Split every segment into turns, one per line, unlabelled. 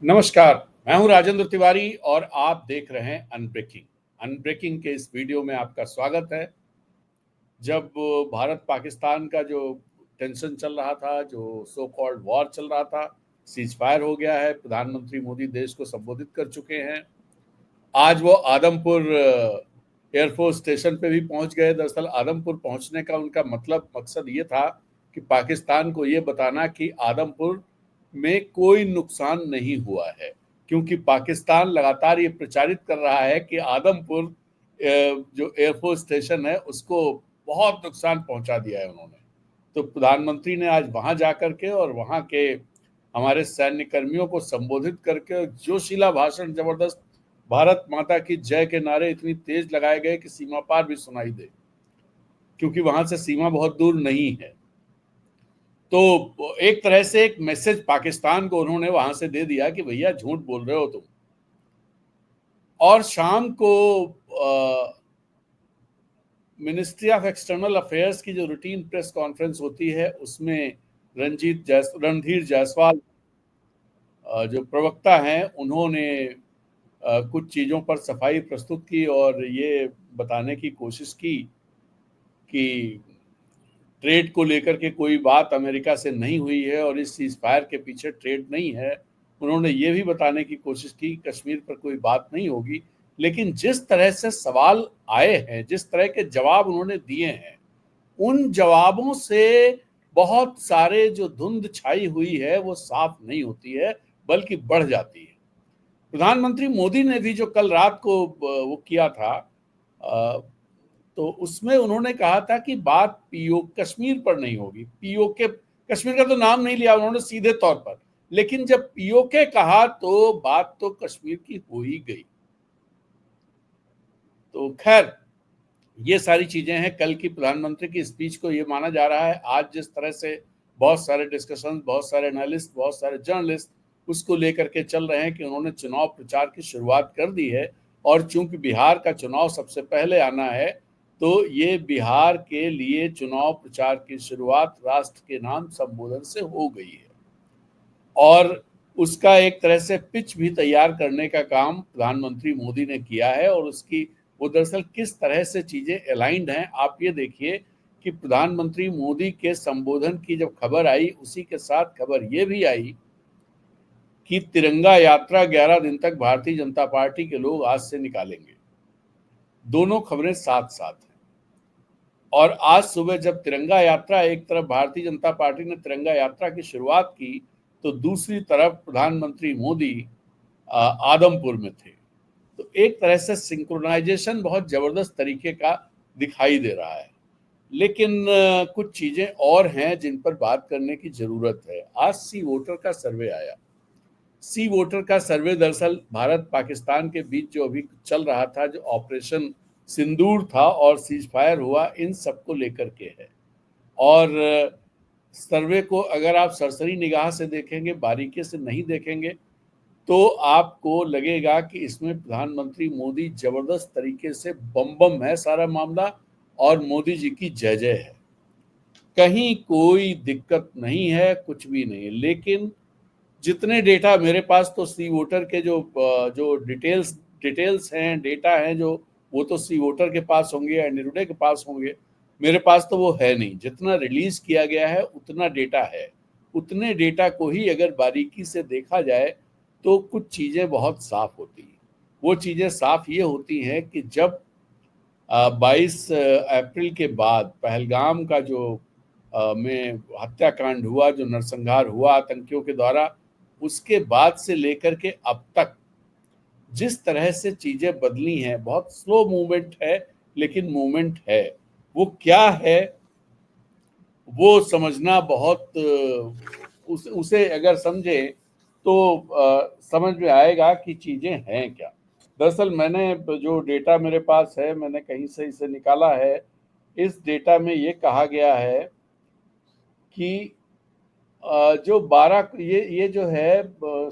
नमस्कार, मैं हूं राजेंद्र तिवारी और आप देख रहे हैं अनब्रेकिंग। अनब्रेकिंग के इस वीडियो में आपका स्वागत है। जब भारत पाकिस्तान का जो टेंशन चल रहा था, जो सो कॉल्ड वॉर चल रहा था, सीज फायर हो गया है। प्रधानमंत्री मोदी देश को संबोधित कर चुके हैं। आज वो आदमपुर एयरफोर्स स्टेशन पे भी पहुंच गए। दरअसल आदमपुर पहुंचने का उनका मकसद ये था कि पाकिस्तान को ये बताना कि आदमपुर में कोई नुकसान नहीं हुआ है, क्योंकि पाकिस्तान लगातार ये प्रचारित कर रहा है कि आदमपुर जो एयरफोर्स स्टेशन है उसको बहुत नुकसान पहुंचा दिया है उन्होंने। तो प्रधानमंत्री ने आज वहां जाकर के और वहां के हमारे सैन्य कर्मियों को संबोधित करके जोशीला भाषण, जबरदस्त भारत माता की जय के नारे इतनी तेज लगाए गए कि सीमा पार भी सुनाई दे, क्योंकि वहां से सीमा बहुत दूर नहीं है। तो एक तरह से एक मैसेज पाकिस्तान को उन्होंने वहां से दे दिया कि भैया झूठ बोल रहे हो तुम। और शाम को मिनिस्ट्री ऑफ एक्सटर्नल अफेयर्स की जो रूटीन प्रेस कॉन्फ्रेंस होती है उसमें रणधीर जायसवाल जो प्रवक्ता हैं उन्होंने कुछ चीज़ों पर सफाई प्रस्तुत की और ये बताने की कोशिश की कि ट्रेड को लेकर के कोई बात अमेरिका से नहीं हुई है और इस सीज फायर के पीछे ट्रेड नहीं है। उन्होंने ये भी बताने की कोशिश की कश्मीर पर कोई बात नहीं होगी। लेकिन जिस तरह से सवाल आए हैं, जिस तरह के जवाब उन्होंने दिए हैं, उन जवाबों से बहुत सारे जो धुंध छाई हुई है वो साफ नहीं होती है, बल्कि बढ़ जाती है। प्रधानमंत्री मोदी ने भी जो कल रात को वो किया था, तो उसमें उन्होंने कहा था कि बात पीओ कश्मीर पर नहीं होगी। पीओके, कश्मीर का तो नाम नहीं लिया उन्होंने सीधे तौर पर, लेकिन जब पीओके कहा तो बात तो कश्मीर की हो ही गई। तो खैर, ये सारी चीजें हैं कल की प्रधानमंत्री की स्पीच को। ये माना जा रहा है आज जिस तरह से बहुत सारे डिस्कशन, बहुत सारे एनालिस्ट, बहुत सारे जर्नलिस्ट उसको लेकर के चल रहे हैं कि उन्होंने चुनाव प्रचार की शुरुआत कर दी है। और चूंकि बिहार का चुनाव सबसे पहले आना है, तो ये बिहार के लिए चुनाव प्रचार की शुरुआत राष्ट्र के नाम संबोधन से हो गई है। और उसका एक तरह से पिच भी तैयार करने का काम प्रधानमंत्री मोदी ने किया है। और उसकी वो दरअसल किस तरह से चीजें अलाइंड हैं, आप ये देखिए कि प्रधानमंत्री मोदी के संबोधन की जब खबर आई, उसी के साथ खबर ये भी आई कि तिरंगा यात्रा 11 दिन तक भारतीय जनता पार्टी के लोग आज से निकालेंगे। दोनों खबरें साथ साथ हैं। और आज सुबह जब तिरंगा यात्रा, एक तरफ भारतीय जनता पार्टी ने तिरंगा यात्रा की शुरुआत की, तो दूसरी तरफ प्रधानमंत्री मोदी आदमपुर में थे। तो एक तरह से सिंक्रोनाइजेशन बहुत जबरदस्त तरीके का दिखाई दे रहा है। लेकिन कुछ चीजें और हैं जिन पर बात करने की जरूरत है। आज सी वोटर का सर्वे आया। सी वोटर का सर्वे दरअसल भारत पाकिस्तान के बीच जो अभी चल रहा था, जो ऑपरेशन सिंदूर था और सीज फायर हुआ, इन सबको लेकर के है। और सर्वे को अगर आप सरसरी निगाह से देखेंगे, बारीकी से नहीं देखेंगे, तो आपको लगेगा कि इसमें प्रधानमंत्री मोदी जबरदस्त तरीके से बम बम है सारा मामला, और मोदी जी की जय जय है। कहीं कोई दिक्कत नहीं है, कुछ भी नहीं। लेकिन जितने डेटा मेरे पास, तो सी वोटर के जो डिटेल्स हैं, डेटा हैं, जो वो तो सी वोटर के पास होंगे या निरुडे के पास होंगे। मेरे पास तो वो है नहीं। जितना रिलीज किया गया है उतना डेटा है। उतने डेटा को ही अगर बारीकी से देखा जाए तो कुछ चीज़ें बहुत साफ होती हैं। वो चीज़ें साफ ये होती हैं कि जब 22 अप्रैल के बाद पहलगाम का जो में हत्याकांड हुआ, जो नरसंहार हुआ आतंकियों के द्वारा, उसके बाद से लेकर के अब तक जिस तरह से चीजें बदली हैं, बहुत स्लो मूवमेंट है, लेकिन मूवमेंट है। वो क्या है वो समझना बहुत उसे अगर समझे तो समझ में आएगा कि चीजें हैं क्या। दरअसल मैंने जो डेटा मेरे पास है, मैंने कहीं से इसे निकाला है। इस डेटा में ये कहा गया है कि जो 12 ये जो है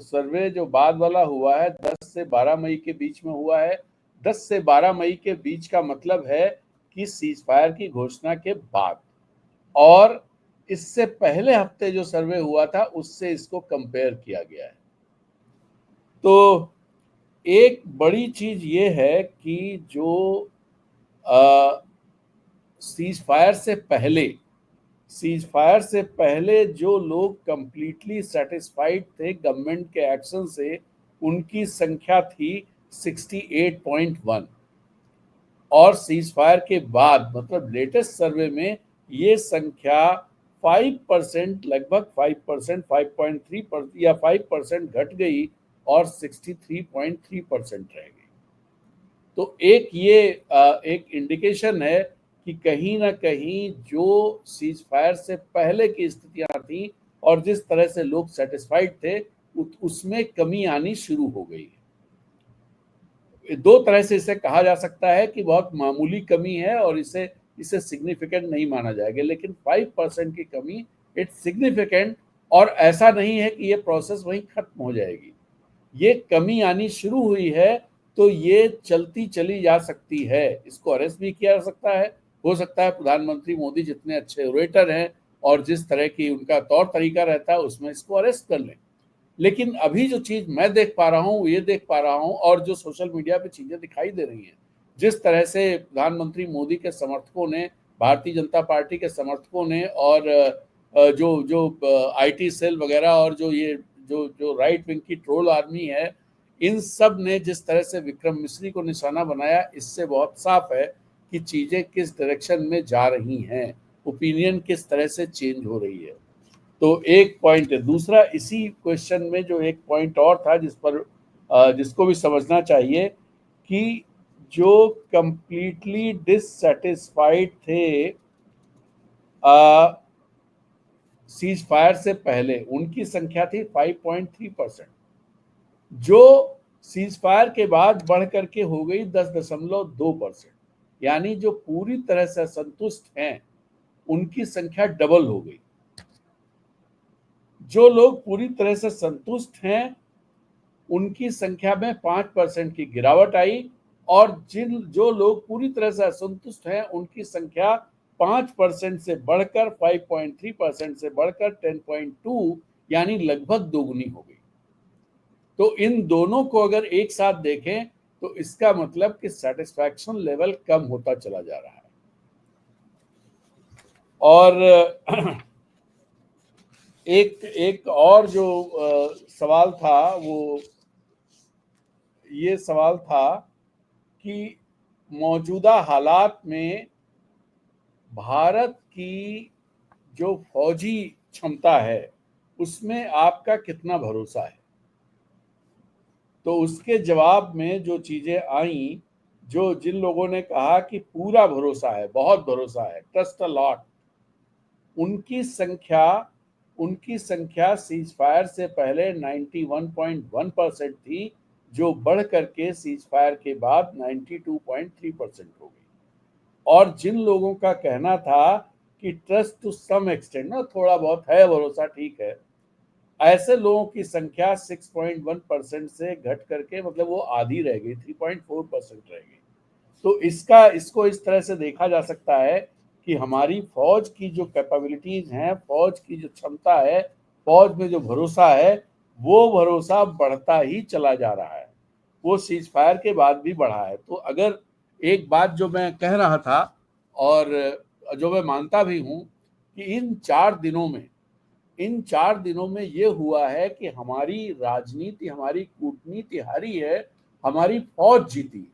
सर्वे जो बाद वाला हुआ है, 10 से 12 मई के बीच में हुआ है। 10 से 12 मई के बीच का मतलब है कि सीज फायर की घोषणा के बाद। और इससे पहले हफ्ते जो सर्वे हुआ था उससे इसको कंपेयर किया गया है। तो एक बड़ी चीज ये है कि जो सीज फायर से पहले जो लोग कंप्लीटली सेटिस्फाइड थे गवर्नमेंट के एक्शन से, उनकी संख्या थी 68.1, और सीज फायर के बाद मतलब लेटेस्ट सर्वे में ये संख्या 5%, लगभग 5%, 5.3% या 5% घट गई और 63.3% रह गई। तो एक ये एक इंडिकेशन है कि कहीं ना कहीं जो सीज फायर से पहले की स्थितियां थी और जिस तरह से लोग सेटिस्फाइड थे उसमें कमी आनी शुरू हो गई है। दो तरह से इसे कहा जा सकता है कि बहुत मामूली कमी है और इसे इसे सिग्निफिकेंट नहीं माना जाएगा, लेकिन 5% की कमी इट्स सिग्निफिकेंट। और ऐसा नहीं है कि ये प्रोसेस वहीं खत्म हो जाएगी, ये कमी आनी शुरू हुई है तो ये चलती चली जा सकती है। इसको अरेस्ट भी किया जा सकता है, हो सकता है प्रधानमंत्री मोदी जितने अच्छे ओरेटर हैं और जिस तरह की उनका तौर तरीका रहता है उसमें इसको अरेस्ट कर लें। लेकिन अभी जो चीज मैं देख पा रहा हूँ, ये देख पा रहा हूँ और जो सोशल मीडिया पे चीजें दिखाई दे रही हैं, जिस तरह से प्रधानमंत्री मोदी के समर्थकों ने, भारतीय जनता पार्टी के समर्थकों ने और जो जो आईटी सेल वगैरह और जो ये जो जो राइट विंग की ट्रोल आर्मी है, इन सब ने जिस तरह से विक्रम मिश्री को निशाना बनाया, इससे बहुत साफ है कि चीजें किस डायरेक्शन में जा रही हैं, ओपिनियन किस तरह से चेंज हो रही है। तो एक पॉइंट है। दूसरा, इसी क्वेश्चन में जो एक पॉइंट और था जिस पर जिसको भी समझना चाहिए कि जो कंप्लीटली डिससेटिस्फाइड थे सीज फायर से पहले, उनकी संख्या थी 5.3%, जो सीज फायर के बाद बढ़ करके हो गई 10.2%। यानी जो पूरी तरह से असंतुष्ट हैं उनकी संख्या डबल हो गई। जो लोग पूरी तरह से संतुष्ट हैं उनकी संख्या में 5% की गिरावट आई, और जो लोग पूरी तरह से असंतुष्ट हैं उनकी संख्या 5% से बढ़कर 5.3% से बढ़कर 10.2 यानी लगभग दोगुनी हो गई। तो इन दोनों को अगर एक साथ देखें तो इसका मतलब कि सेटिस्फैक्शन लेवल कम होता चला जा रहा है। और एक और जो सवाल था वो ये सवाल था कि मौजूदा हालात में भारत की जो फौजी क्षमता है उसमें आपका कितना भरोसा है। तो उसके जवाब में जो चीजें आई, जो जिन लोगों ने कहा कि पूरा भरोसा है, बहुत भरोसा है, ट्रस्ट अ लॉट, उनकी संख्या सीज फायर से पहले 91.1% थी, जो बढ़ करके सीज फायर के बाद 92.3% हो गई। और जिन लोगों का कहना था कि ट्रस्ट टू सम एक्सटेंट, ना थोड़ा बहुत है भरोसा, ठीक है, ऐसे लोगों की संख्या 6.1% से घट करके मतलब वो आधी रह गई, 3.4% रह गई। तो इसको इस तरह से देखा जा सकता है कि हमारी फौज की जो कैपेबिलिटीज हैं, फौज की जो क्षमता है, फौज में जो भरोसा है, वो भरोसा बढ़ता ही चला जा रहा है, वो सीज फायर के बाद भी बढ़ा है। तो अगर एक बात जो मैं कह रहा था और जो मैं मानता भी हूं कि इन 4 दिनों में ये हुआ है कि हमारी राजनीति, हमारी कूटनीति हारी है, हमारी फौज जीती है,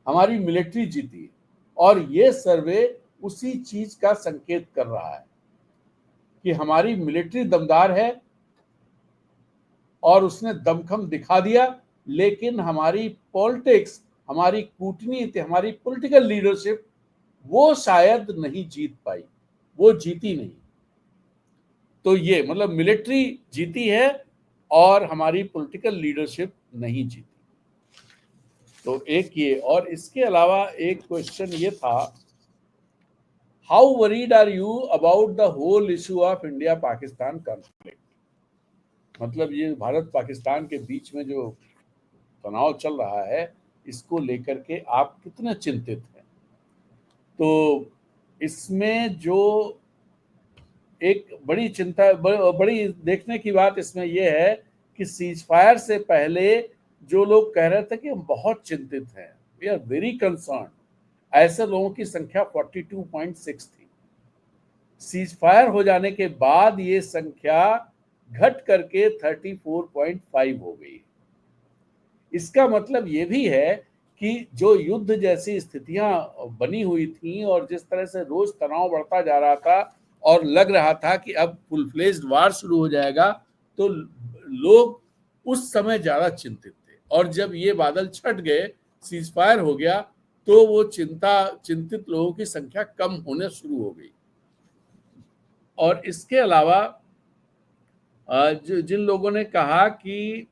हमारी मिलिट्री जीती है। और ये सर्वे उसी चीज का संकेत कर रहा है कि हमारी मिलिट्री दमदार है और उसने दमखम दिखा दिया, लेकिन हमारी पॉलिटिक्स, हमारी कूटनीति, हमारी पॉलिटिकल लीडरशिप वो शायद नहीं जीत पाई, वो जीती नहीं। तो ये मतलब मिलिट्री जीती है और हमारी पॉलिटिकल लीडरशिप नहीं जीती। तो एक ये, और इसके अलावा एक क्वेश्चन ये था, how worried are you about the whole issue of India Pakistan conflict. मतलब ये भारत पाकिस्तान के बीच में जो तनाव चल रहा है, इसको लेकर के आप कितने चिंतित हैं। तो इसमें जो एक बड़ी देखने की बात इसमें यह है कि सीज फायर से पहले जो लोग कह रहे थे कि हम बहुत चिंतित हैं, वी आर वेरी कंसर्न, ऐसे लोगों की संख्या 42.6 थी। सीज फायर हो जाने के बाद ये संख्या घट करके 34.5 हो गई। इसका मतलब ये भी है कि जो युद्ध जैसी स्थितियां बनी हुई थी और जिस तरह से रोज तनाव बढ़ता जा रहा था और लग रहा था कि अब फुल फ्लेज्ड वार शुरू हो जाएगा, तो लोग उस समय ज्यादा चिंतित थे। और जब ये बादल छट गए, सीज फायर हो गया, तो वो चिंतित लोगों की संख्या कम होने शुरू हो गई। और इसके अलावा जिन लोगों ने कहा कि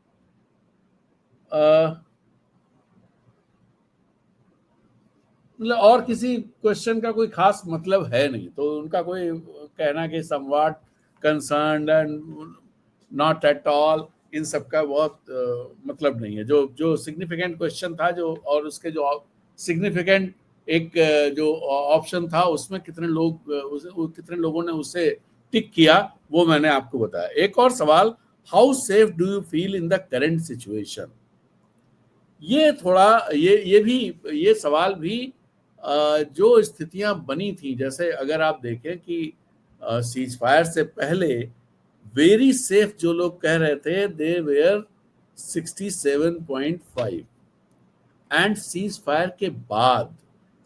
मतलब और किसी क्वेश्चन का कोई खास मतलब है नहीं, तो उनका कोई कहना कि somewhat concerned and not at all, इन सब का बहुत मतलब नहीं है। जो जो सिग्निफिकेंट क्वेश्चन था, जो और उसके जो सिग्निफिकेंट एक जो ऑप्शन था, उसमें कितने लोग कितने लोगों ने उसे टिक किया, वो मैंने आपको बताया। एक और सवाल, how safe do you feel in the current situation. ये थोड़ा ये भी ये सवाल भी जो स्थितियां बनी थी, जैसे अगर आप देखें कि सीज फायर से पहले वेरी सेफ जो लोग कह रहे थे, दे वेयर 67.5, एंड सीज फायर के बाद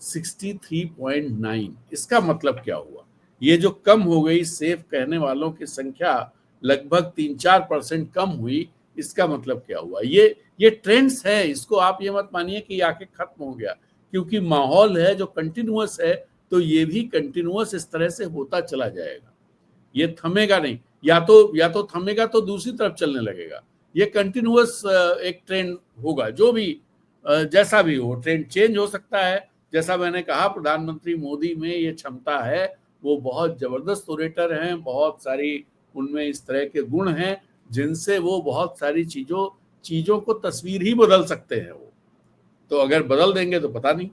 63.9। इसका मतलब क्या हुआ? ये जो कम हो गई सेफ कहने वालों की संख्या, लगभग 3-4% कम हुई, इसका मतलब क्या हुआ? ये ट्रेंड्स है, इसको आप ये मत मानिए कि आके खत्म हो गया, क्योंकि माहौल है जो कंटिन्यूअस है, तो ये भी कंटिन्यूअस इस तरह से होता चला जाएगा, ये थमेगा नहीं। या तो थमेगा तो दूसरी तरफ चलने लगेगा। ये कंटिन्यूअस एक ट्रेंड होगा, जो भी जैसा भी हो, ट्रेंड चेंज हो सकता है। जैसा मैंने कहा, प्रधानमंत्री मोदी में ये क्षमता है, वो बहुत जबरदस्त ओरेटर हैं, बहुत सारी उनमें इस तरह के गुण हैं जिनसे वो बहुत सारी चीजों को तस्वीर ही बदल सकते हैं। वो तो अगर बदल देंगे तो पता नहीं।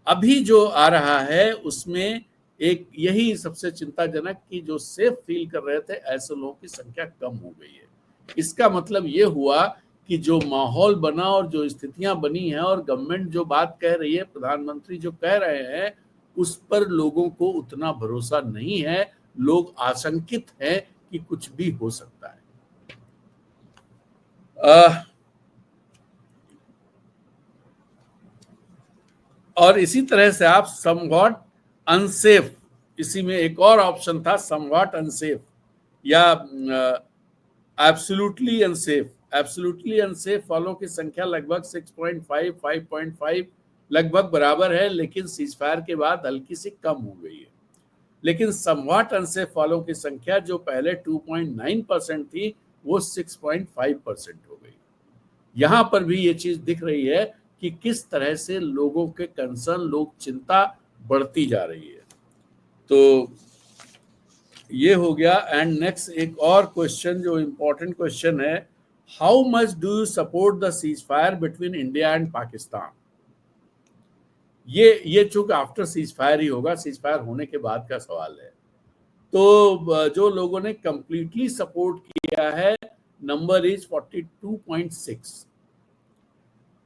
अभी जो आ रहा है उसमें एक यही सबसे चिंताजनक कि जो सेफ फील कर रहे थे, ऐसे लोगों की संख्या कम हो गई है। इसका मतलब ये हुआ कि जो माहौल बना और जो स्थितियां बनी हैं और गवर्नमेंट जो बात कह रही है, प्रधानमंत्री जो कह रहे हैं, उस पर लोगों को उतना भरोसा नहीं है। लोग आशंकित हैं कि कुछ भी हो सकता है। और इसी तरह से आप समवॉट अनसेफ, इसी में एक और ऑप्शन था, समवॉट अनसेफ या एब्सोल्युटली अनसेफ। एब्सोल्युटली अनसेफ वालों की संख्या लगभग 6.5 5.5 लगभग बराबर है, लेकिन सीज फायर के बाद हल्की सी कम हो गई है। लेकिन समवॉट अनसेफ वालों की संख्या जो पहले 2.9% थी, वो 6.5% हो गई। यहां पर भी ये चीज दिख रही है कि किस तरह से लोगों के कंसर्न, लोग चिंता बढ़ती जा रही है। तो ये हो गया। एंड नेक्स्ट एक और क्वेश्चन जो इंपॉर्टेंट क्वेश्चन है, how much do you support the cease fire between India and Pakistan. ये चूंकि आफ्टर सीज फायर ही होगा, सीज फायर होने के बाद का सवाल है। तो जो लोगों ने कंप्लीटली सपोर्ट किया है, number is 42.6,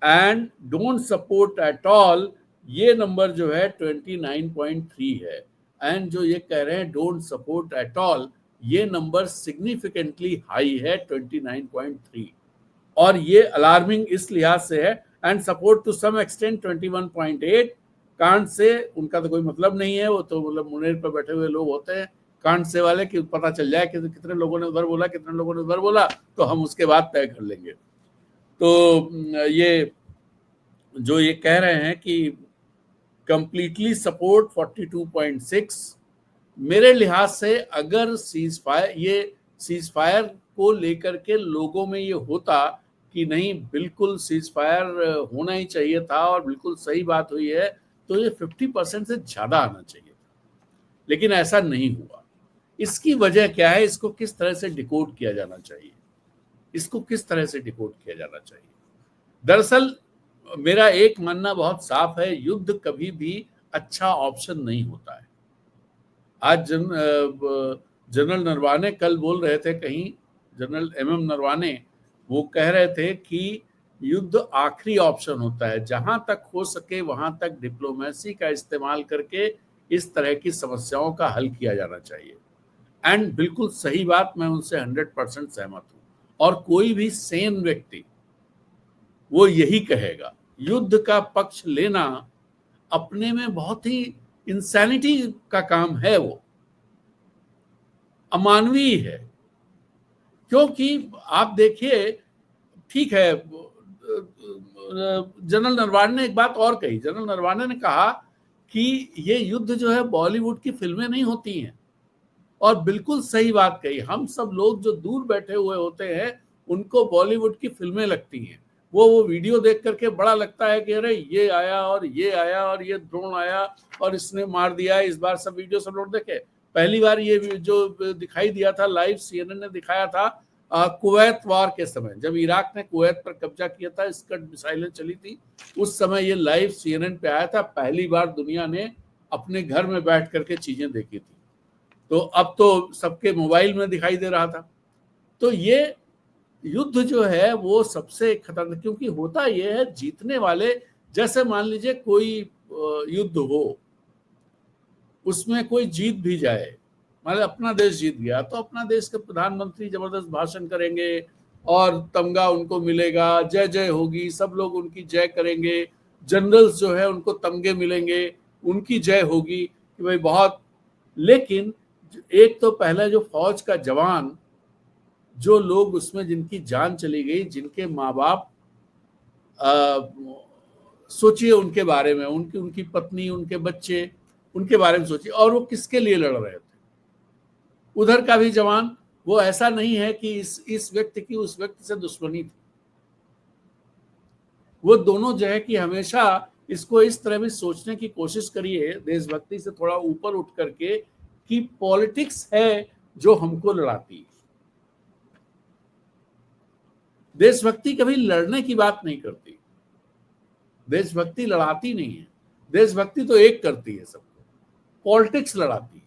and don't support at all, ये नंबर जो है 29.3 है। एंड जो ये कह रहे हैं डोंट सपोर्ट एट ऑल, ये नंबर सिग्निफिकेंटली हाई है 29.3। और ये अलार्मिंग इस लिहाज से है, and support to some extent 21.8। Can't से उनका तो कोई मतलब नहीं है, वो तो मतलब मुनेर पर बैठे हुए लोग होते हैं कांट से वाले, कि पता चल जाए कि कितने लोगों ने उधर बोला, कितने लोगों ने उधर बोला, तो हम उसके बाद तय कर लेंगे। तो ये जो ये कह रहे हैं कि कंप्लीटली सपोर्ट 42.6, मेरे लिहाज से अगर सीज फायर को लेकर के लोगों में ये होता कि नहीं, बिल्कुल सीज फायर होना ही चाहिए था और बिल्कुल सही बात हुई है, तो ये 50% से ज्यादा आना चाहिए था। लेकिन ऐसा नहीं हुआ। इसकी वजह क्या है? इसको किस तरह से डिकोड किया जाना चाहिए? इसको किस तरह से डिकोड किया जाना चाहिए? दरअसल मेरा एक मानना बहुत साफ है, युद्ध कभी भी अच्छा ऑप्शन नहीं होता है। आज जनरल नरवाने कल बोल रहे थे कहीं, जनरल MM नरवाने, वो कह रहे थे कि युद्ध आखिरी ऑप्शन होता है। जहां तक हो सके वहां तक डिप्लोमेसी का इस्तेमाल करके इस तरह की समस्याओं का हल किया जाना चाहिए। एंड बिल्कुल सही बात, मैं उनसे 100% सहमत हूं। और कोई भी सेन व्यक्ति वो यही कहेगा। युद्ध का पक्ष लेना अपने में बहुत ही इंसैनिटी का काम है, वो अमानवीय है। क्योंकि आप देखिए, ठीक है, जनरल नरवाने ने एक बात और कही। जनरल नरवाने ने कहा कि ये युद्ध जो है बॉलीवुड की फिल्में नहीं होती हैं, और बिल्कुल सही बात कही। हम सब लोग जो दूर बैठे हुए होते हैं उनको बॉलीवुड की फिल्में लगती हैं। वो वीडियो देख करके बड़ा लगता है कि अरे ये आया और ये आया और ये ड्रोन आया और इसने मार दिया। इस बार सब वीडियो सब लोग देखे। पहली बार ये जो दिखाई दिया था लाइव, CNN ने दिखाया था कुवैत वार के समय, जब इराक ने कुवैत पर कब्जा किया था, स्कड मिसाइलें चली थी, उस समय ये लाइव CNN पे आया था। पहली बार दुनिया ने अपने घर में बैठ करके चीजें देखी थी। तो अब तो सबके मोबाइल में दिखाई दे रहा था। तो ये युद्ध जो है वो सबसे खतरनाक, क्योंकि होता ये है जीतने वाले, जैसे मान लीजिए कोई युद्ध हो, उसमें कोई जीत भी जाए, मतलब अपना देश जीत गया, तो अपना देश के प्रधानमंत्री जबरदस्त भाषण करेंगे और तमगा उनको मिलेगा, जय जय होगी, सब लोग उनकी जय करेंगे। जनरल्स जो है उनको तमगे मिलेंगे, उनकी जय होगी कि भाई बहुत। लेकिन एक तो पहले जो फौज का जवान, जो लोग उसमें जिनकी जान चली गई, जिनके माँ बाप, सोचिए उनके बारे में, उनकी उनकी पत्नी, उनके बच्चे, उनके बारे में सोचिए, और वो किसके लिए लड़ रहे थे। उधर का भी जवान, वो ऐसा नहीं है कि इस व्यक्ति की उस व्यक्ति से दुश्मनी थी। वो दोनों जो है कि हमेशा इसको इस तरह भी सोचने की कोशिश करिए, देशभक्ति से थोड़ा ऊपर उठ करके, कि पॉलिटिक्स है जो हमको लड़ाती है। देशभक्ति कभी लड़ने की बात नहीं करती, देशभक्ति लड़ाती नहीं है। देशभक्ति तो एक करती है सबको, पॉलिटिक्स लड़ाती है।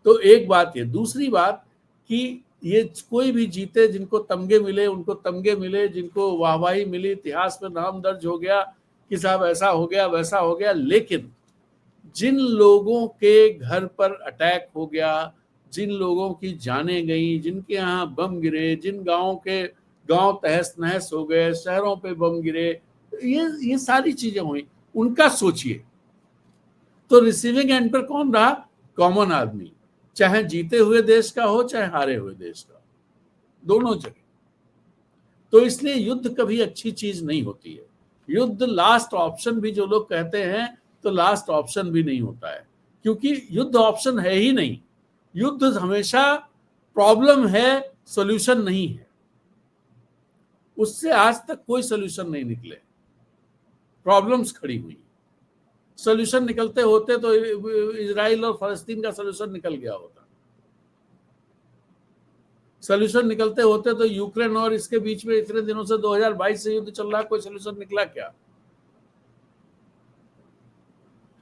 तो एक बात ये। दूसरी बात कि ये कोई भी जीते, जिनको तमगे मिले उनको तमगे मिले, जिनको वाहवाही मिली, इतिहास में नाम दर्ज हो गया कि साहब ऐसा हो गया वैसा हो गया। लेकिन जिन लोगों के घर पर अटैक हो गया, जिन लोगों की जानें गई, जिनके यहाँ बम गिरे, जिन गाँव के गांव तहस नहस हो गए, शहरों पे बम गिरे, ये सारी चीजें हुई, उनका सोचिए। तो रिसीविंग एंड पर कौन रहा? कॉमन आदमी, चाहे जीते हुए देश का हो चाहे हारे हुए देश का, दोनों जगह। तो इसलिए युद्ध कभी अच्छी चीज नहीं होती है। युद्ध लास्ट ऑप्शन भी जो लोग कहते हैं, तो लास्ट ऑप्शन भी नहीं होता है, क्योंकि युद्ध ऑप्शन है ही नहीं। युद्ध हमेशा प्रॉब्लम है, सॉल्यूशन नहीं है। उससे आज तक कोई सॉल्यूशन नहीं निकले, प्रॉब्लम्स खड़ी हुई। सॉल्यूशन निकलते होते तो इजराइल और फलस्तीन का सॉल्यूशन निकल गया होता। सॉल्यूशन निकलते होते तो यूक्रेन और इसके बीच में इतने दिनों से 2022 से युद्ध चल रहा है, कोई सॉल्यूशन निकला क्या?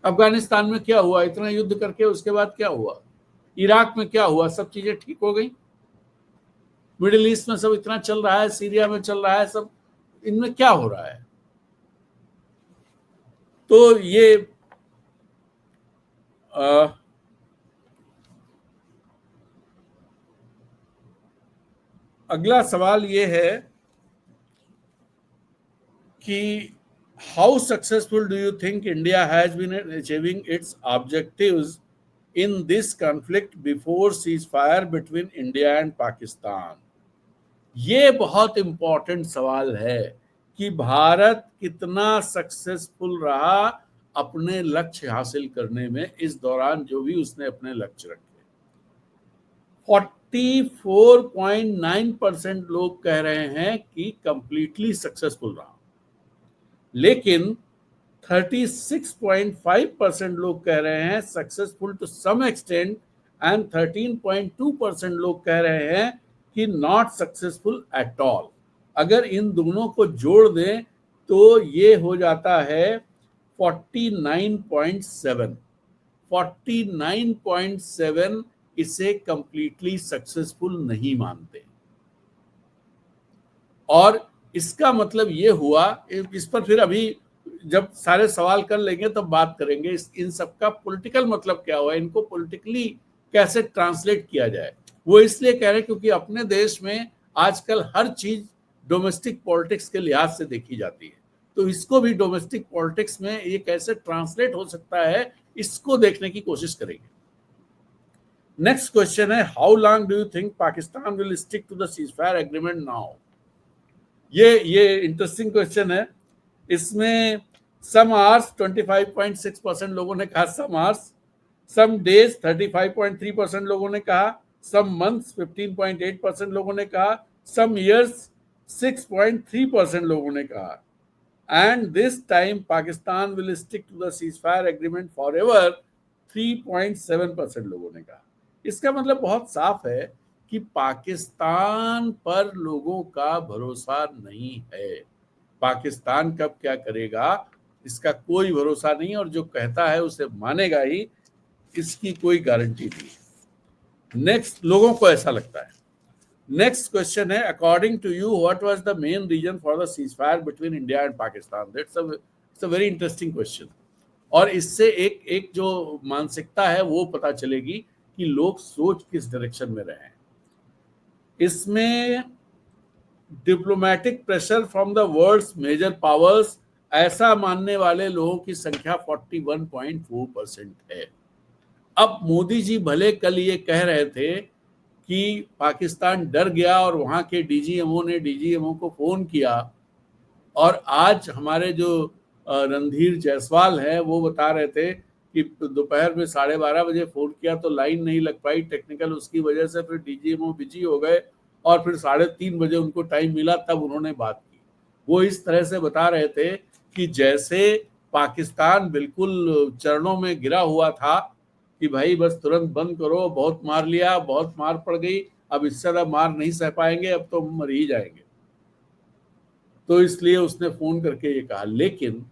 अफगानिस्तान में क्या हुआ? इतना युद्ध करके उसके बाद क्या हुआ? इराक में क्या हुआ? सब चीजें ठीक हो गई? मिडिल ईस्ट में सब इतना चल रहा है, सीरिया में चल रहा है, सब इनमें क्या हो रहा है? तो ये अगला सवाल ये है कि how successful do you think India has been achieving its objectives in this conflict before ceasefire between India and Pakistan? ये बहुत इंपॉर्टेंट सवाल है कि भारत कितना सक्सेसफुल रहा अपने लक्ष्य हासिल करने में, इस दौरान जो भी उसने अपने लक्ष्य रखे। 44.9% लोग कह रहे हैं कि कंप्लीटली सक्सेसफुल रहा, लेकिन 36.5% लोग कह रहे हैं successful to some extent, and 13.2% लोग कह रहे हैं कि नॉट सक्सेसफुल एट ऑल। अगर इन दोनों को जोड़ दें तो ये हो जाता है 49.7। 49.7 इसे कंप्लीटली सक्सेसफुल नहीं मानते, और इसका मतलब ये हुआ, इस पर फिर अभी जब सारे सवाल कर लेंगे तब बात करेंगे इन सब का पॉलिटिकल मतलब क्या हुआ, इनको पॉलिटिकली कैसे ट्रांसलेट किया जाए। वो इसलिए कह रहे हैं क्योंकि अपने देश में आजकल हर चीज डोमेस्टिक पॉलिटिक्स के लिहाज से देखी जाती है, तो इसको भी डोमेस्टिक पॉलिटिक्स में ये कैसे ट्रांसलेट हो सकता है, इसको देखने की कोशिश करेंगे। नेक्स्ट क्वेश्चन है, how long do you think Pakistan will stick to the ceasefire agreement now. ये इंटरेस्टिंग क्वेश्चन है। इसमें सम आवर्स 25.6% लोगों ने कहा सम आवर्स, सम डेज 35.3% लोगों ने कहा, सम मंथ्स 15.8% लोगों ने कहा, सम ईयर्स 6.3% लोगों ने कहा, and this time Pakistan will stick to the ceasefire agreement forever 3.7% लोगों ने कहा। इसका मतलब बहुत साफ है कि पाकिस्तान पर लोगों का भरोसा नहीं है। पाकिस्तान कब क्या करेगा इसका कोई भरोसा नहीं, और जो कहता है उसे मानेगा ही, इसकी कोई गारंटी नहीं। नेक्स्ट, लोगों को ऐसा लगता है। नेक्स्ट क्वेश्चन है, according to you what was the main reason for the ceasefire between India and Pakistan. That's a very interesting question, और इससे एक जो मानसिकता है वो पता चलेगी कि लोग सोच किस डायरेक्शन में रहे हैं। इसमें diplomatic pressure from the world's major powers, ऐसा मानने वाले लोगों की संख्या 41.4% है। अब मोदी जी भले कल ये कह रहे थे कि पाकिस्तान डर गया और वहां के डीजीएमओ ने डीजीएमओ को फोन किया, और आज हमारे जो रणधीर जायसवाल है वो बता रहे थे कि दोपहर में 12:30 बजे फोन किया तो लाइन नहीं लग पाई टेक्निकल, उसकी वजह से फिर डीजीएमओ बिजी हो गए और फिर 3:30 बजे उनको टाइम मिला तब उन्होंने बात की। वो इस तरह से बता रहे थे कि जैसे पाकिस्तान बिल्कुल चरणों में गिरा हुआ था कि भाई बस तुरंत बंद करो, बहुत मार लिया, बहुत मार पड़ गई, अब इससे ज्यादा मार नहीं सह पाएंगे, अब तो मर ही जाएंगे। तो इसलिए उसने फोन करके ये कहा। लेकिन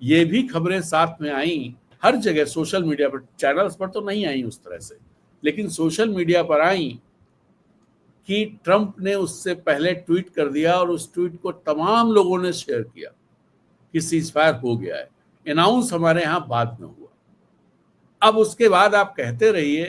ये भी खबरें साथ में आई हर जगह, सोशल मीडिया पर, चैनल्स पर तो नहीं आई उस तरह से, लेकिन सोशल मीडिया पर आई कि ट्रंप ने उससे पहले ट्वीट कर दिया और उस ट्वीट को तमाम लोगों ने शेयर किया कि सीजफायर हो गया है। अनाउंस हमारे यहाँ बाद में हुआ। अब उसके बाद आप कहते रहिए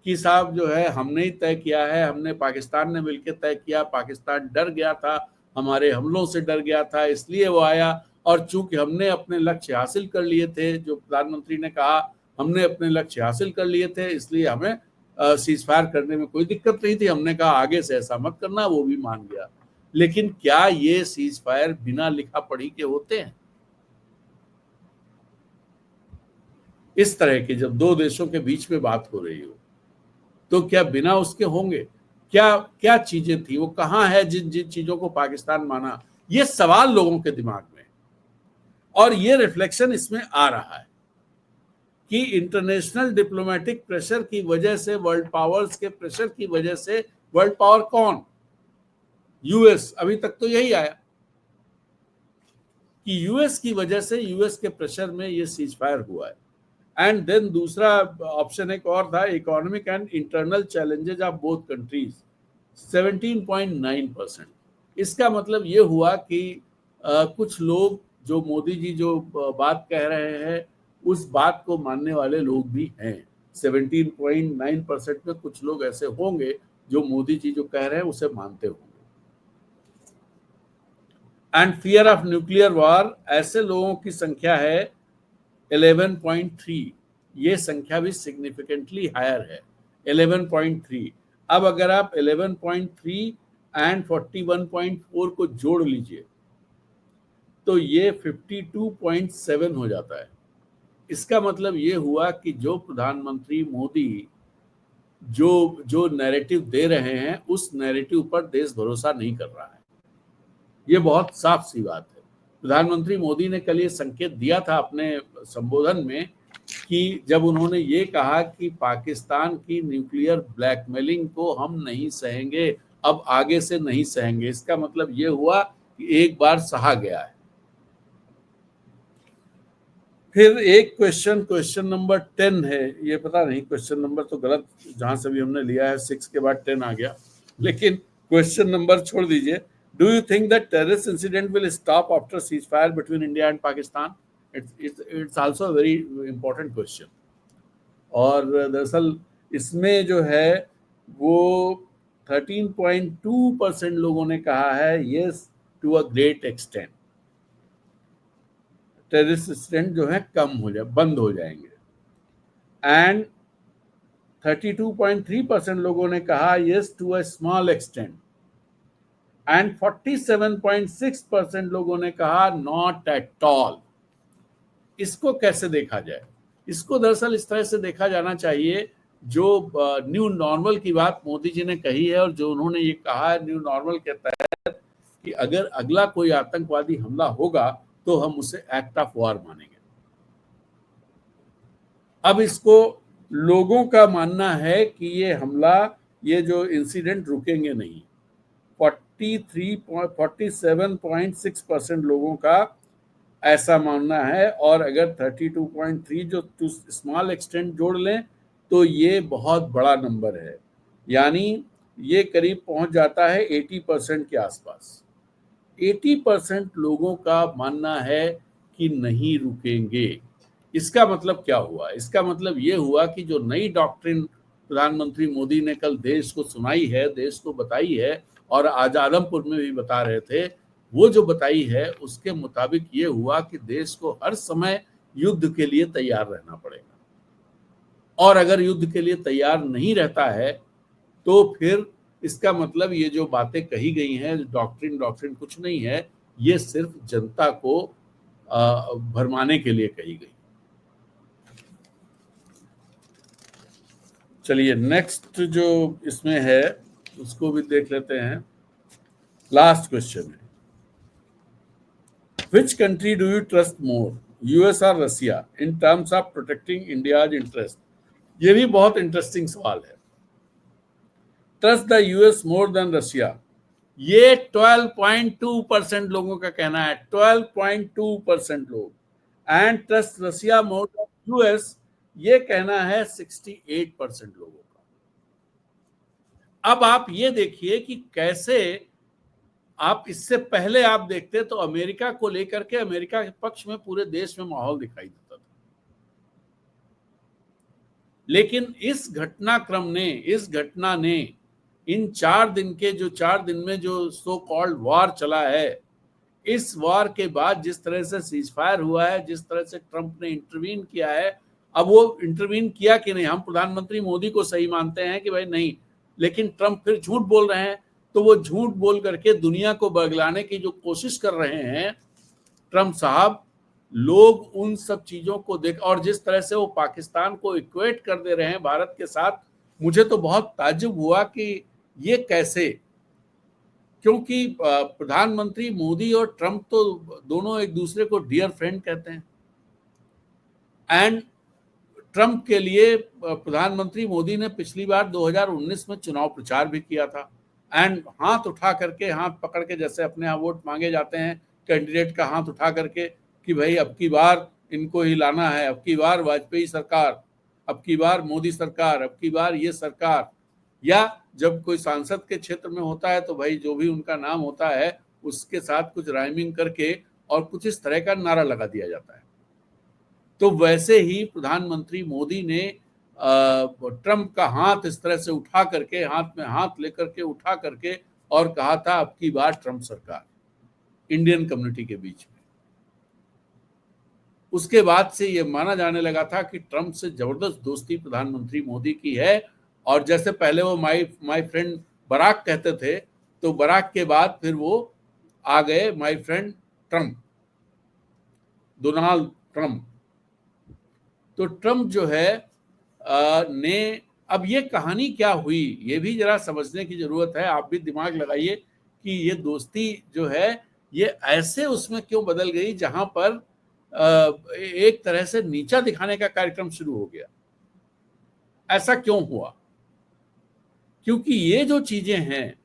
कि साहब जो है हमने ही तय किया है, हमने, पाकिस्तान ने मिलकर तय किया, पाकिस्तान डर गया था, हमारे हमलों से डर गया था इसलिए वो आया, और चूंकि हमने अपने लक्ष्य हासिल कर लिए थे, जो प्रधानमंत्री ने कहा हमने अपने लक्ष्य हासिल कर लिए थे, इसलिए हमें सीजफायर करने में कोई दिक्कत नहीं थी, हमने कहा आगे से ऐसा मत करना, वो भी मान गया। लेकिन क्या ये सीजफायर बिना लिखा पढ़ी के होते हैं? इस तरह के जब दो देशों के बीच में बात हो रही हो तो क्या बिना उसके होंगे? क्या क्या चीजें थी, वो कहाँ है जिन जिन चीजों को पाकिस्तान माना? ये सवाल लोगों के दिमाग में, और ये रिफ्लेक्शन इसमें आ रहा है कि इंटरनेशनल डिप्लोमेटिक प्रेशर की वजह से, वर्ल्ड पावर्स के प्रेशर की वजह से, वर्ल्ड पावर कौन? यूएस। अभी तक तो यही आया कि यूएस की वजह से, यूएस के प्रेशर में ये सीजफायर हुआ है। एंड देन दूसरा ऑप्शन एक और था, economic and internal challenges of both countries, 17.9%। इसका मतलब ये हुआ कि कुछ लोग, जो मोदी जी जो बात कह रहे हैं उस बात को मानने वाले लोग भी हैं। 17.9% में कुछ लोग ऐसे होंगे जो मोदी जी जो कह रहे हैं उसे मानते होंगे। And fear of nuclear war, ऐसे लोगों की संख्या है 11.3। ये संख्या भी सिग्निफिकेंटली हायर है, 11.3। अब अगर आप 11.3 एंड 41.4 को जोड़ लीजिए तो ये 52.7 हो जाता है। इसका मतलब ये हुआ कि जो प्रधानमंत्री मोदी जो नैरेटिव दे रहे हैं उस नैरेटिव पर देश भरोसा नहीं कर रहा है। ये बहुत साफ सी बात है। प्रधानमंत्री मोदी ने कल ये संकेत दिया था अपने संबोधन में कि जब उन्होंने ये कहा कि पाकिस्तान की न्यूक्लियर ब्लैकमेलिंग को हम नहीं सहेंगे, अब आगे से नहीं सहेंगे। इसका मतलब ये हुआ कि एक बार सहा गया है। फिर एक क्वेश्चन नंबर 10 है, ये पता नहीं क्वेश्चन नंबर तो गलत जहां से भी हमने लिया है, 6 के बाद 10 आ गया, लेकिन क्वेश्चन नंबर छोड़ दीजिए। Do you think that terrorist incident will stop after ceasefire between India and Pakistan? It's also a very important question. और दरअसल इसमें जो है वो 13.2% लोगों ने कहा है yes to a great extent, terrorist incident जो है कम हो जाए, बंद हो जाएंगे। एंड 32.3% लोगों ने कहा yes to a small extent and 47.6% लोगों ने कहा नॉट एट ऑल। इसको कैसे देखा जाए? इसको दरअसल इस तरह से देखा जाना चाहिए, जो न्यू नॉर्मल की बात मोदी जी ने कही है और जो उन्होंने ये कहा है न्यू नॉर्मल के तहत कि अगर अगला कोई आतंकवादी हमला होगा तो हम उसे एक्ट ऑफ वॉर मानेंगे। अब इसको लोगों का मानना है कि ये हमला, ये जो इंसिडेंट रुकेंगे नहीं। 47.6% लोगों का ऐसा मानना है, और अगर 32.3 जो स्मॉल एक्सटेंट जोड़ लें तो ये बहुत बड़ा नंबर है, यानी ये करीब पहुंच जाता है 80% के आसपास। 80% लोगों का मानना है कि नहीं रुकेंगे। इसका मतलब क्या हुआ? इसका मतलब ये हुआ कि जो नई डॉक्ट्रिन प्रधानमंत्री मोदी ने कल देश को सुनाई है, देश को बताई है, और आज आदमपुर में भी बता रहे थे, वो जो बताई है उसके मुताबिक ये हुआ कि देश को हर समय युद्ध के लिए तैयार रहना पड़ेगा, और अगर युद्ध के लिए तैयार नहीं रहता है तो फिर इसका मतलब ये जो बातें कही गई हैं, डॉक्ट्रिन कुछ नहीं है, ये सिर्फ जनता को भरमाने के लिए कही गई। चलिए नेक्स्ट जो इसमें है उसको भी देख लेते हैं। लास्ट क्वेश्चन है, which country do you trust more, US और Russia, in terms of protecting India's interest? ये भी बहुत इंटरेस्टिंग सवाल है। Trust the US more than Russia, ये 12.2% लोगों का कहना है, 12.2% लोग। And trust Russia more than US, ये कहना है 68% लोगों का। अब आप ये देखिए कि कैसे, आप इससे पहले आप देखते तो अमेरिका को लेकर के, अमेरिका के पक्ष में पूरे देश में माहौल दिखाई देता था, लेकिन इस घटना ने इन 4 दिन के, जो 4 दिन में जो सो कॉल्ड वॉर चला है, इस वॉर के बाद जिस तरह से सीजफायर हुआ है, जिस तरह से ट्रंप ने इंटरवीन किया है, अब वो इंटरवीन किया कि नहीं, हम प्रधानमंत्री मोदी को सही मानते हैं कि भाई नहीं, लेकिन ट्रंप फिर झूठ बोल रहे हैं, तो वो झूठ बोल करके दुनिया को बगलाने की जो कोशिश कर रहे हैं ट्रंप साहब, लोग उन सब चीजों को देख, और जिस तरह से वो पाकिस्तान को इक्वेट कर दे रहे हैं भारत के साथ, मुझे तो बहुत ताज्जुब हुआ कि ये कैसे, क्योंकि प्रधानमंत्री मोदी और ट्रंप तो दोनों एक दूसरे को डियर फ्रेंड कहते हैं। एंड ट्रंप के लिए प्रधानमंत्री मोदी ने पिछली बार 2019 में चुनाव प्रचार भी किया था, एंड हाथ उठा करके, हाथ पकड़ के, जैसे अपने यहाँ वोट मांगे जाते हैं कैंडिडेट का हाथ उठा करके कि भाई अब की बार इनको ही लाना है, अब की बार वाजपेयी सरकार, अब की बार मोदी सरकार, अब की बार ये सरकार, या जब कोई सांसद के क्षेत्र में होता है तो भाई जो भी उनका नाम होता है उसके साथ कुछ राइमिंग करके और कुछ इस तरह का नारा लगा दिया जाता है। तो वैसे ही प्रधानमंत्री मोदी ने ट्रंप का हाथ इस तरह से उठा करके, हाथ में हाथ लेकर के उठा करके, और कहा था अब की बार ट्रंप सरकार, इंडियन कम्युनिटी के बीच में। उसके बाद से ये माना जाने लगा था कि ट्रंप से जबरदस्त दोस्ती प्रधानमंत्री मोदी की है, और जैसे पहले वो माय फ्रेंड बराक कहते थे, तो बराक के बाद फिर वो आ गए my friend Trump, Donald Trump. तो ट्रंप जो है ने, अब ये कहानी क्या हुई ये भी जरा समझने की जरूरत है। आप भी दिमाग लगाइए कि ये दोस्ती जो है ये ऐसे उसमें क्यों बदल गई, जहां पर एक तरह से नीचा दिखाने का कार्यक्रम शुरू हो गया। ऐसा क्यों हुआ? क्योंकि ये जो चीजें हैं,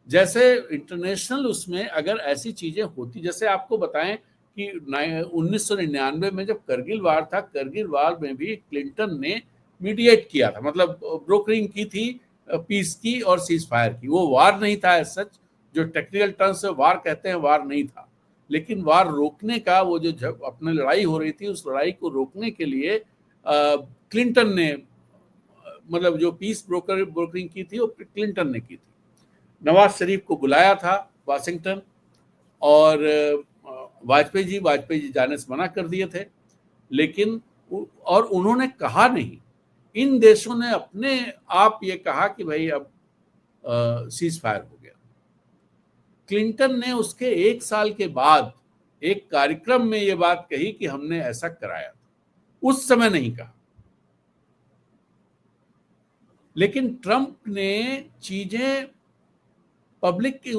जैसे इंटरनेशनल उसमें अगर ऐसी चीजें होती, जैसे आपको बताएं कि 1999 में जब करगिल वार था, करगिल वार में भी क्लिंटन ने मीडिएट किया था, मतलब ब्रोकरिंग की थी पीस की और सीज फायर की। वो वार नहीं था सच, जो टेक्निकल टर्म से वार कहते हैं, वार नहीं था, लेकिन वार रोकने का वो जो अपने लड़ाई हो रही थी, उस लड़ाई को रोकने के लिए क्लिंटन ने, मतलब जो पीस ब्रोकरिंग की थी वो क्लिंटन ने की थी। नवाज शरीफ को बुलाया था वाशिंगटन, और वाजपेयी जी जाने से मना कर दिए थे, लेकिन और उन्होंने कहा नहीं, इन देशों ने अपने आप ये कहा कि भाई अब सीज फायर हो गया। क्लिंटन ने उसके 1 साल के बाद एक कार्यक्रम में ये बात कही कि हमने ऐसा कराया था, उस समय नहीं कहा। लेकिन ट्रंप ने चीजें पब्लिक के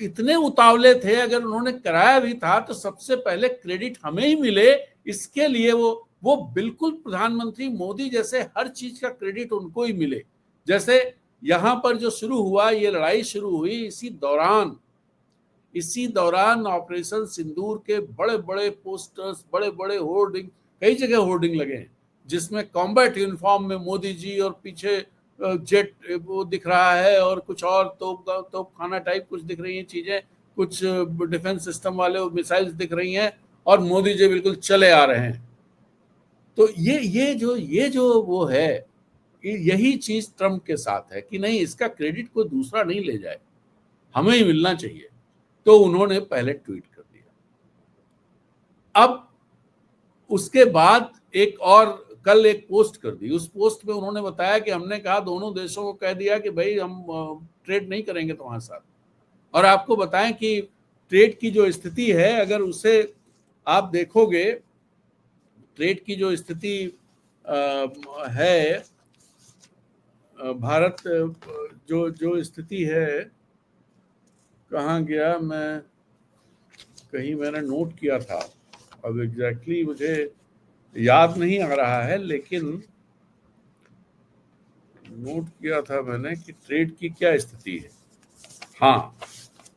इतने उतावले थे, अगर उन्होंने कराया भी था तो सबसे पहले क्रेडिट हमें ही मिले, इसके लिए वो बिल्कुल प्रधानमंत्री मोदी जैसे हर चीज का क्रेडिट उनको ही मिले। जैसे यहां पर जो शुरू हुआ, ये लड़ाई शुरू हुई, इसी दौरान ऑपरेशन सिंदूर के बड़े बड़े पोस्टर्स, बड़े बड़े होर्डिंग, कई जगह होर्डिंग लगे हैं, जिसमें कॉम्बैट यूनिफॉर्म में मोदी जी और पीछे जेट वो दिख रहा है, और कुछ और तोप खाना टाइप कुछ दिख रही हैं चीजें, कुछ डिफेंस सिस्टम वाले मिसाइल्स दिख रही हैं, और मोदी जी बिल्कुल चले आ रहे हैं। तो ये जो वो है, यही चीज ट्रंप के साथ है कि नहीं, इसका क्रेडिट कोई दूसरा नहीं ले जाए, हमें ही मिलना चाहिए। तो उन्होंने पहले ट्वीट कर दिया। अब उसके बाद कल एक पोस्ट कर दी। उस पोस्ट में उन्होंने बताया कि हमने कहा, दोनों देशों को कह दिया कि भाई हम ट्रेड नहीं करेंगे तुम्हारे साथ। और आपको बताएं कि ट्रेड की जो स्थिति है, अगर उसे आप देखोगे, ट्रेड की जो स्थिति है, भारत जो स्थिति है, कहाँ गया, मैं कहीं मैंने नोट किया था, अब एग्जैक्टली मुझे याद नहीं आ रहा है, लेकिन नोट किया था मैंने कि ट्रेड की क्या स्थिति है। हाँ,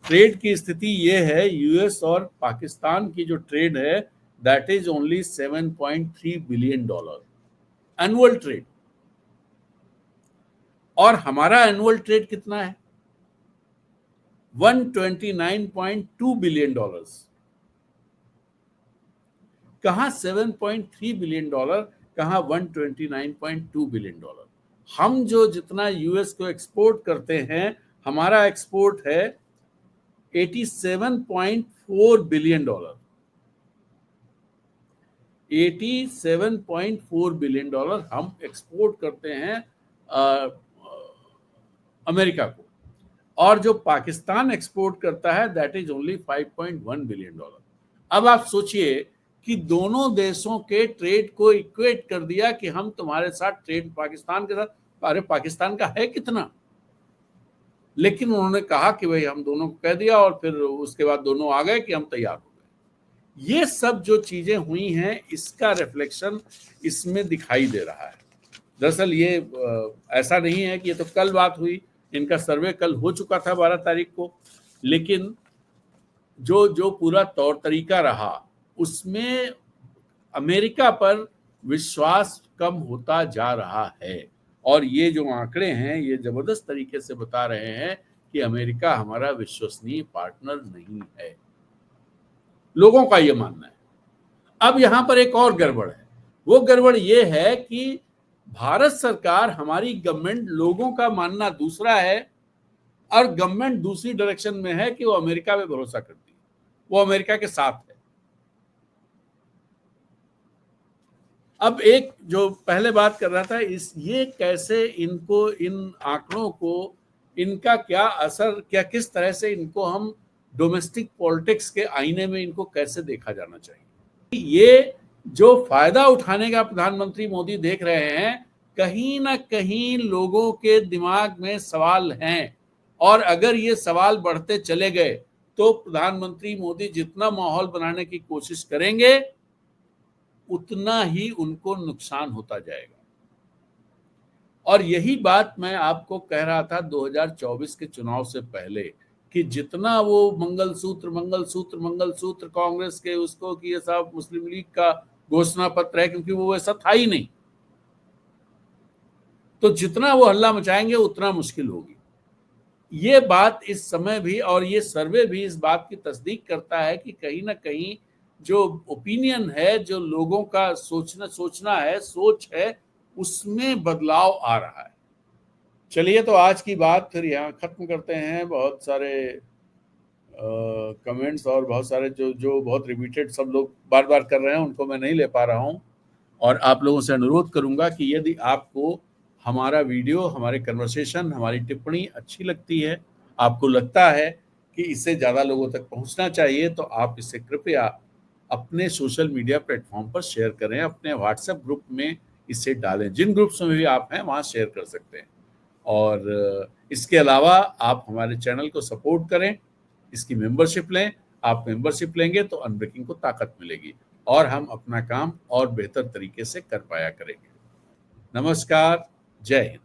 ट्रेड की स्थिति ये है, यूएस और पाकिस्तान की जो ट्रेड है, that is only $7.3 billion annual trade. और हमारा एनुअल ट्रेड कितना है? $129.2 बिलियन। कहाँ 7.3 बिलियन, कहाँ 129.2 बिलियन। हम जो जितना यूएस को एक्सपोर्ट करते हैं, हमारा एक्सपोर्ट है 87.4 बिलियन। 87.4 बिलियन डॉलर हम एक्सपोर्ट करते हैं अमेरिका को, और जो पाकिस्तान एक्सपोर्ट करता है that is only 5.1 billion dollar. अब आप सोचिए कि दोनों देशों के ट्रेड को इक्वेट कर दिया कि हम तुम्हारे साथ ट्रेड, पाकिस्तान के साथ, अरे पाकिस्तान का है कितना? लेकिन उन्होंने कहा कि भाई हम दोनों को कह दिया, और फिर उसके बाद दोनों आ गए कि हम तैयार हो गए। ये सब जो चीजें हुई हैं, इसका रिफ्लेक्शन इसमें दिखाई दे रहा है। दरअसल ये ऐसा नहीं है कि ये तो कल बात हुई, इनका सर्वे कल हो चुका था 12 तारीख को, लेकिन जो पूरा तौर तरीका रहा, उसमें अमेरिका पर विश्वास कम होता जा रहा है। और ये जो आंकड़े हैं, ये जबरदस्त तरीके से बता रहे हैं कि अमेरिका हमारा विश्वसनीय पार्टनर नहीं है, लोगों का ये मानना है। अब यहां पर एक और गड़बड़ है। वो गड़बड़ ये है कि भारत सरकार, हमारी गवर्नमेंट, लोगों का मानना दूसरा है, और गवर्नमेंट दूसरी डायरेक्शन में है कि वो अमेरिका पे भरोसा करती है, वो अमेरिका के साथ है। अब एक जो पहले बात कर रहा था, ये कैसे इनको, इन आंकड़ों को, इनका क्या असर, क्या किस तरह से इनको हम डोमेस्टिक पॉलिटिक्स के आईने में इनको कैसे देखा जाना चाहिए। ये जो फायदा उठाने का प्रधानमंत्री मोदी देख रहे हैं, कहीं ना कहीं लोगों के दिमाग में सवाल हैं, और अगर ये सवाल बढ़ते चले गए तो प्रधानमंत्री मोदी जितना माहौल बनाने की कोशिश करेंगे, उतना ही उनको नुकसान होता जाएगा। और यही बात मैं आपको कह रहा था 2024 के चुनाव से पहले, कि जितना वो मंगलसूत्र कांग्रेस के उसको कि ये सब मुस्लिम लीग का घोषणा पत्र है, क्योंकि वो ऐसा था ही नहीं, तो जितना वो हल्ला मचाएंगे उतना मुश्किल होगी। ये बात इस समय भी और ये सर्वे भी इस बात की तस्दीक करता है कि कहीं ना कहीं जो ओपिनियन है, जो लोगों का सोचना है, सोच है, उसमें बदलाव आ रहा है। चलिए, तो आज की बात फिर यहाँ खत्म करते हैं। बहुत सारे कमेंट्स और बहुत सारे जो जो बहुत रिपीटेड सब लोग बार बार कर रहे हैं, उनको मैं नहीं ले पा रहा हूँ। और आप लोगों से अनुरोध करूंगा कि यदि आपको हमारा वीडियो, हमारे कन्वर्सेशन, हमारी टिप्पणी अच्छी लगती है, आपको लगता है कि इससे ज़्यादा लोगों तक पहुंचना चाहिए, तो आप इसे कृपया अपने सोशल मीडिया प्लेटफॉर्म पर शेयर करें, अपने व्हाट्सएप ग्रुप में इसे डालें। जिन ग्रुप्स में भी आप हैं वहाँ शेयर कर सकते हैं। और इसके अलावा आप हमारे चैनल को सपोर्ट करें, इसकी मेंबरशिप लें। आप मेंबरशिप लेंगे तो अनब्रेकिंग को ताकत मिलेगी और हम अपना काम और बेहतर तरीके से कर पाया करेंगे। नमस्कार, जय हिंद।